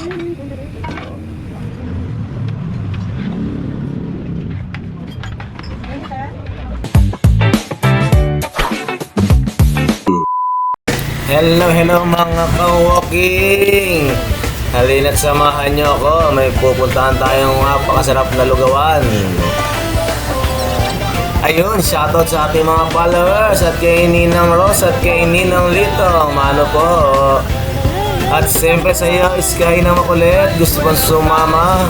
Hello mga ka-walking! Halina't samahan nyo ako. May pupuntahan tayong napakasarap na lugawan. Ayun, shoutout sa ating mga followers at kay Ninang Rose at kay Ninang Lito. Mano po. At siyempre sa iyo, Sky na makulit. Gusto kong sumama.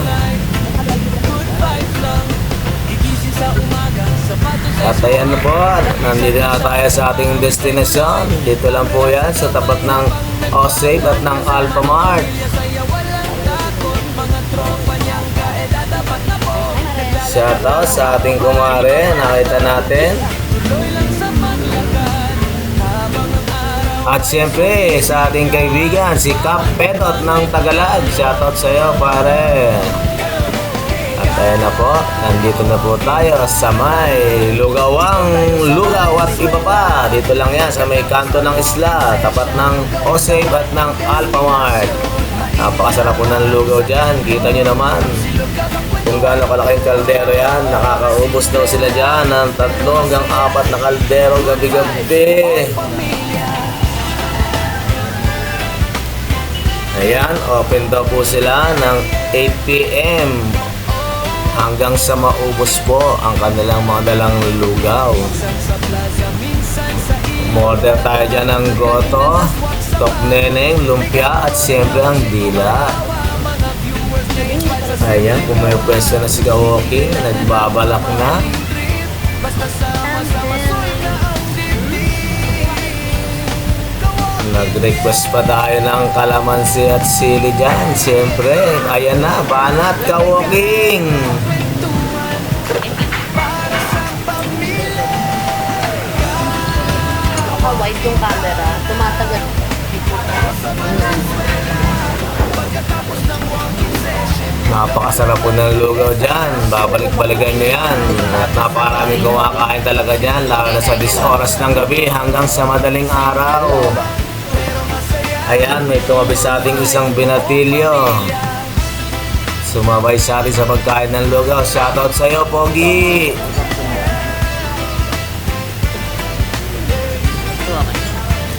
At ayan na po, nandito na tayo sa ating destination. Dito lang po yan sa tapat ng Osave at ng Alphamart. Shoutout sa ating kumare, nakita natin. At siyempre sa ating kaibigan, si Cap Pedot ng Tagalog. Shoutout sa iyo pare. At ayan na po, nandito na po tayo sa may Lugawang Lugaw at iba pa. Dito lang yan sa may kanto ng isla, tapat ng Osave at ng Alphamart. Napakasarap po ng lugaw dyan, kita nyo naman kung gaano kalaking kaldero yan. Nakakaubos daw sila dyan ng 3 hanggang 4 na kaldero gabi-gabi. Ayan, open daw po sila ng 8 PM hanggang sa maubos po ang kanilang mga dalang lugaw. Order tayo dyan ng goto, tok neneng, lumpia at siyempre ang dila. Ayan, kung may pwesto na si Ka-walking, nagbabalak na. Nag-request pa tayo ng kalamansi at sili dyan. Siyempre, ayan na, banat Ka-walking. Wide yung camera, tumatagal. Napakasarap po ng lugaw dyan. Babalik-balikan nyo yan. At napakaraming kumakain talaga dyan, lalo na sa 10 oras ng gabi hanggang sa madaling araw. Ayan, may tumabi sa ating isang binatilyo. Sumabay sa atin sa pagkain ng lugaw. Shoutout sa iyo, Pogi!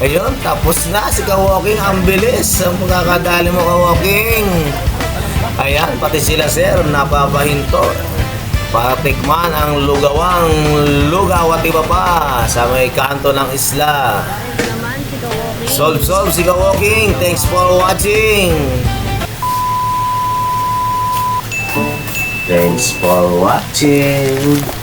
Ayun, tapos na si Ka-walking. Ang bilis ang pagkakadali mo, Ka-walking. Ayan, pati sila sir napapahinto para tikman ang Lugawang Lugaw at iba pa sa may kanto ng isla. Solve si Ka-walking. Thanks for watching. Thanks for watching.